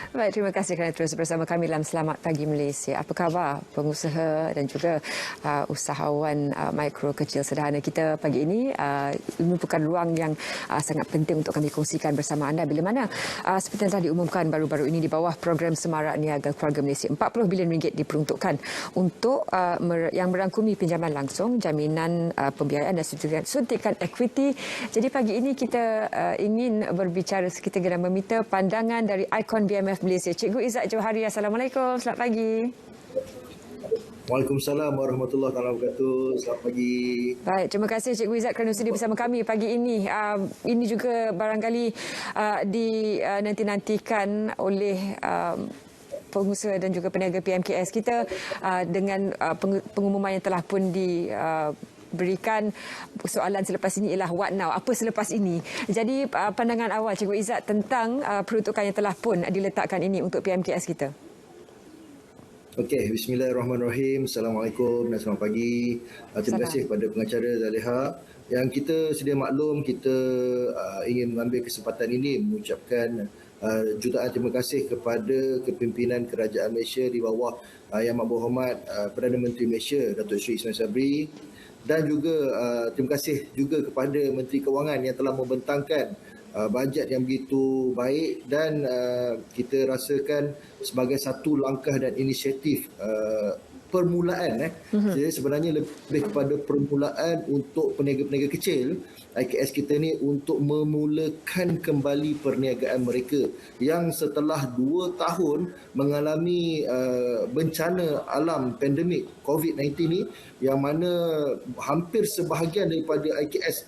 Baik, terima kasih kerana terus bersama kami dalam Selamat Pagi Malaysia. Apa khabar pengusaha dan juga usahawan mikro kecil sederhana kita pagi ini? Ini merupakan ruang yang sangat penting untuk kami kongsikan bersama anda bila mana seperti yang telah diumumkan baru-baru ini di bawah program Semarak Niaga Keluarga Malaysia, 40 bilion ringgit diperuntukkan untuk yang merangkumi pinjaman langsung, jaminan pembiayaan dan suntikan equity. Jadi pagi ini kita ingin berbicara sekitar dan meminta pandangan dari ikon BMF Malaysia, Cikgu Izzat Johari. Assalamualaikum, selamat pagi. Waalaikumsalam warahmatullahi wabarakatuh. Selamat pagi. Baik, terima kasih Cikgu Izzat kerana sudi bersama kami pagi ini. Ini juga barangkali dinanti-nantikan oleh pengusaha dan juga peniaga PMKS kita dengan pengumuman yang telah pun berikan. Soalan selepas ini ialah what now? Apa selepas ini? Jadi pandangan awal Cikgu Izzat tentang peruntukan yang telah pun diletakkan ini untuk PMKS kita. Okey, bismillahirrahmanirrahim. Assalamualaikum dan selamat pagi. Terima kasih kepada pengacara Zaleha. Yang kita sedia maklum, kita ingin mengambil kesempatan ini mengucapkan jutaan terima kasih kepada kepimpinan Kerajaan Malaysia di bawah Yang Berhormat Perdana Menteri Malaysia Datuk Seri Ismail Sabri, dan juga terima kasih juga kepada Menteri Kewangan yang telah membentangkan bajet yang begitu baik, dan kita rasakan sebagai satu langkah dan inisiatif permulaan. Jadi sebenarnya lebih kepada permulaan untuk peniaga-peniaga kecil IKS kita ni untuk memulakan kembali perniagaan mereka yang setelah 2 tahun mengalami bencana alam pandemik COVID-19 ni, yang mana hampir sebahagian daripada IKS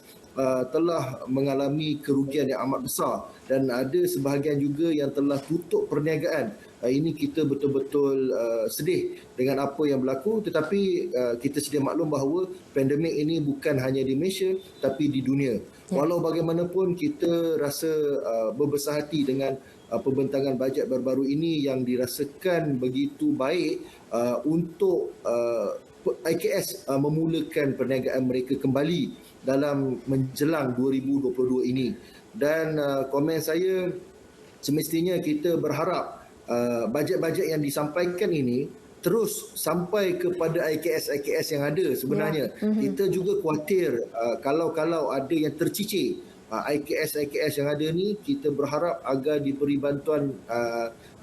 telah mengalami kerugian yang amat besar, dan ada sebahagian juga yang telah tutup perniagaan. Ini kita betul-betul sedih dengan apa yang berlaku, tetapi kita sedia maklum bahawa pandemik ini bukan hanya di Malaysia tapi di dunia. Walau bagaimanapun kita rasa berbesar hati dengan pembentangan bajet baru-baru ini yang dirasakan begitu baik untuk IKS memulakan perniagaan mereka kembali dalam menjelang 2022 ini. Dan komen saya, semestinya kita berharap bajet-bajet yang disampaikan ini terus sampai kepada IKS-IKS yang ada sebenarnya. Kita juga khawatir kalau ada yang tercicir IKS-IKS yang ada ni, kita berharap agar diberi bantuan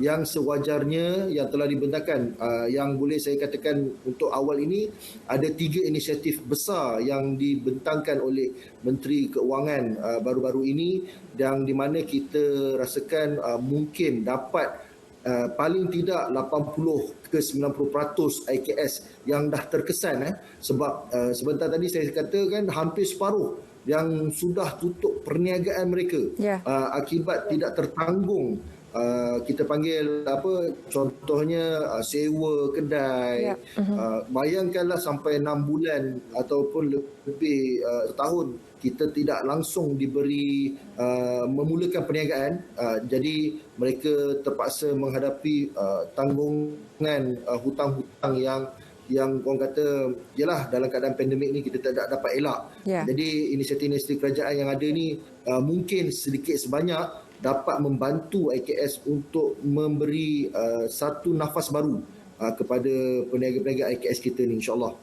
yang sewajarnya yang telah dibentangkan. Yang boleh saya katakan untuk awal ini ada 3 inisiatif besar yang dibentangkan oleh Menteri Keuangan baru-baru ini, yang di mana kita rasakan mungkin dapat paling tidak 80 ke 90% IKS yang dah terkesan. Sebab sebentar tadi saya katakan hampir separuh yang sudah tutup perniagaan mereka akibat tidak tertanggung. Kita panggil contohnya sewa kedai. Bayangkanlah sampai 6 bulan ataupun lebih tahun kita tidak langsung diberi memulakan perniagaan. Jadi mereka terpaksa menghadapi tanggungan hutang-hutang yang orang kata yalah, dalam keadaan pandemik ni kita tidak dapat elak. Jadi inisiatif-inisiatif kerajaan yang ada ni mungkin sedikit sebanyak dapat membantu IKS untuk memberi satu nafas baru kepada peniaga-peniaga IKS kita ni, insyaAllah.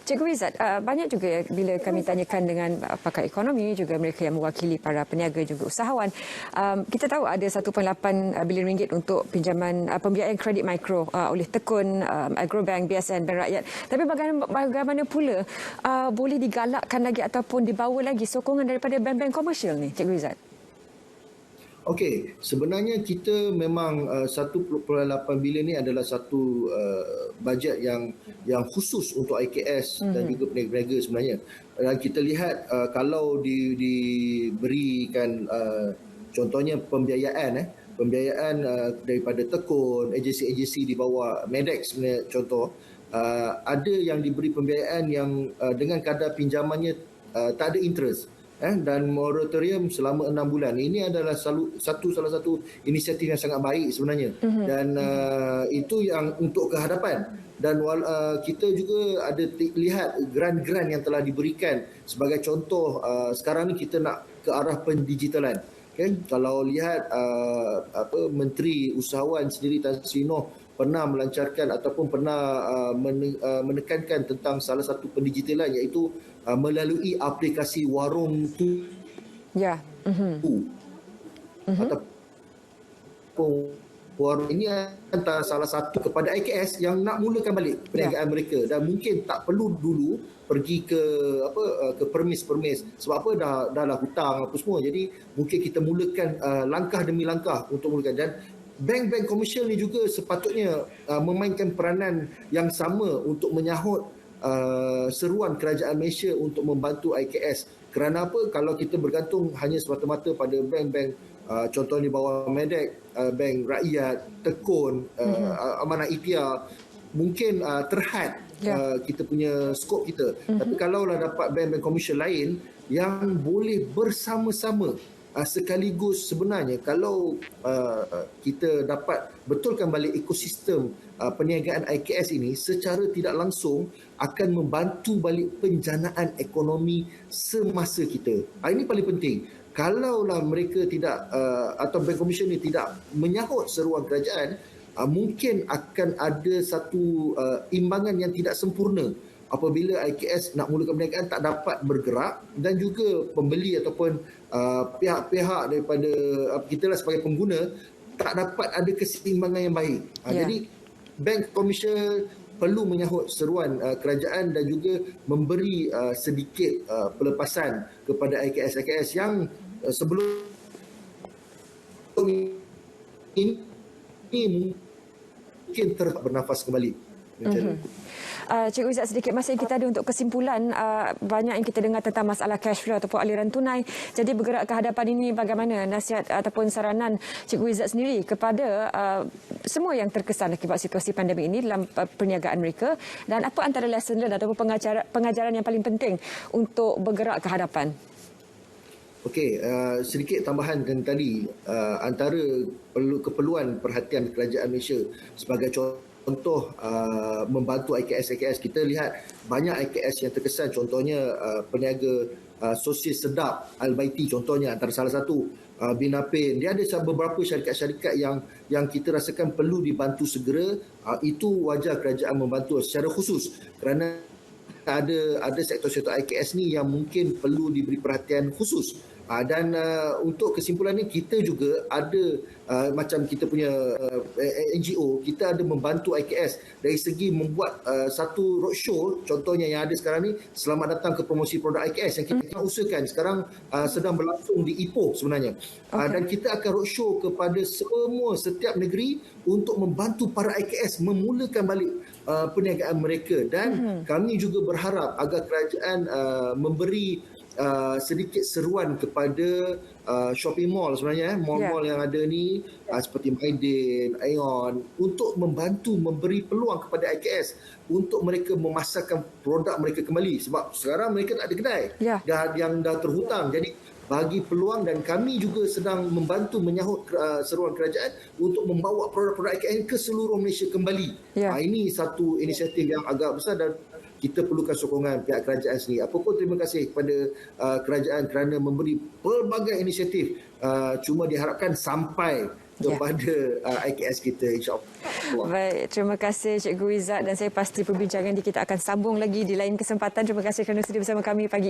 Cikgu Izzat, banyak juga bila kami tanyakan dengan pakar ekonomi, juga mereka yang mewakili para peniaga juga usahawan, kita tahu ada 1.8 bilion ringgit untuk pinjaman pembiayaan kredit mikro oleh Tekun, Agrobank, BSN, Bank Rakyat. Tapi bagaimana pula boleh digalakkan lagi ataupun dibawa lagi sokongan daripada bank-bank komersial ni, Cikgu Izzat? Okey, sebenarnya kita memang 1.8 bilion ni adalah satu bajet yang khusus untuk IKS dan juga peniaga-peniaga sebenarnya. Dan kita lihat kalau diberikan contohnya pembiayaan daripada Tekun, agensi-agensi di bawah Medex sebenarnya contoh, ada yang diberi pembiayaan yang dengan kadar pinjamannya tak ada interest. Dan moratorium selama 6 bulan. Ini adalah salah satu inisiatif yang sangat baik sebenarnya. Dan itu yang untuk kehadapan. Dan kita juga ada lihat grant-grant yang telah diberikan. Sebagai contoh, sekarang ni kita nak ke arah pendigitalan. Kan kalau lihat Menteri Usahawan sendiri Tan Sri Noh pernah melancarkan ataupun pernah menekankan tentang salah satu pendigitalan, iaitu melalui aplikasi Warung Ya. ataupun Warung ini antara salah satu kepada IKS yang nak mulakan balik perniagaan mereka, dan mungkin tak perlu dulu pergi ke ke permis sebab apa, dah lah hutang apa semua. Jadi mungkin kita mulakan langkah demi langkah untuk mulakan, dan bank-bank komersial ni juga sepatutnya memainkan peranan yang sama untuk menyahut seruan kerajaan Malaysia untuk membantu IKS. Kerana apa? Kalau kita bergantung hanya semata-mata pada bank-bank, contohnya bawah Medek, Bank Rakyat, Tekun, Amanah Ikhtiar, mungkin terhad kita punya skop kita. Tapi kalaulah dapat bank-bank komersial lain yang boleh bersama-sama sekaligus, sebenarnya kalau kita dapat betulkan balik ekosistem perniagaan IKS ini, secara tidak langsung akan membantu balik penjanaan ekonomi semasa kita. Ini paling penting. Kalaulah mereka tidak atau bank komersial ini tidak menyahut seruan kerajaan, mungkin akan ada satu imbangan yang tidak sempurna apabila IKS nak mulakan perniagaan tak dapat bergerak, dan juga pembeli ataupun pihak-pihak daripada kita lah sebagai pengguna tak dapat ada keseimbangan yang baik. Jadi bank komersial perlu menyahut seruan kerajaan dan juga memberi sedikit pelepasan kepada IKS-IKS yang sebelum ini mungkin bernafas kembali. Cikgu Izzat, sedikit masa yang kita ada untuk kesimpulan. Banyak yang kita dengar tentang masalah cash flow ataupun aliran tunai. Jadi bergerak ke hadapan ini, bagaimana nasihat ataupun saranan Cikgu Izzat sendiri kepada semua yang terkesan akibat situasi pandemik ini dalam perniagaan mereka, dan apa antara lesson learned ataupun pengajaran yang paling penting untuk bergerak ke hadapan? Okey, sedikit tambahan dengan tadi, antara keperluan perhatian kerajaan Malaysia sebagai contoh membantu IKS, kita lihat banyak IKS yang terkesan, contohnya peniaga sosis sedap Al-Baiti, contohnya antara salah satu, Binapin. Dia ada beberapa syarikat-syarikat yang kita rasakan perlu dibantu segera. Itu wajar kerajaan membantu secara khusus, kerana ada sektor-sektor IKS ni yang mungkin perlu diberi perhatian khusus. Dan untuk kesimpulan ni, kita juga ada macam kita punya NGO, kita ada membantu IKS dari segi membuat satu roadshow, contohnya yang ada sekarang ni, selamat datang ke promosi produk IKS yang kita usahakan sekarang sedang berlangsung di Ipoh sebenarnya. Dan kita akan roadshow kepada setiap negeri untuk membantu para IKS memulakan balik perniagaan mereka. Dan kami juga berharap agar kerajaan memberi sedikit seruan kepada shopping mall sebenarnya, mall-mall yang ada ni, seperti Maidin, Aeon, untuk membantu memberi peluang kepada IKS untuk mereka memasarkan produk mereka kembali, sebab sekarang mereka tak ada kedai yang dah terhutang. Jadi bagi peluang, dan kami juga sedang membantu menyahut seruan kerajaan untuk membawa produk-produk IKS ke seluruh Malaysia kembali. Ini satu inisiatif yang agak besar dan kita perlukan sokongan pihak kerajaan sendiri. Apapun, terima kasih kepada kerajaan kerana memberi pelbagai inisiatif. Cuma diharapkan sampai kepada IKS kita, insya-Allah. Baik, terima kasih Cikgu Izzat, dan saya pasti perbincangan kita akan sambung lagi di lain kesempatan. Terima kasih kerana sedia bersama kami pagi ini.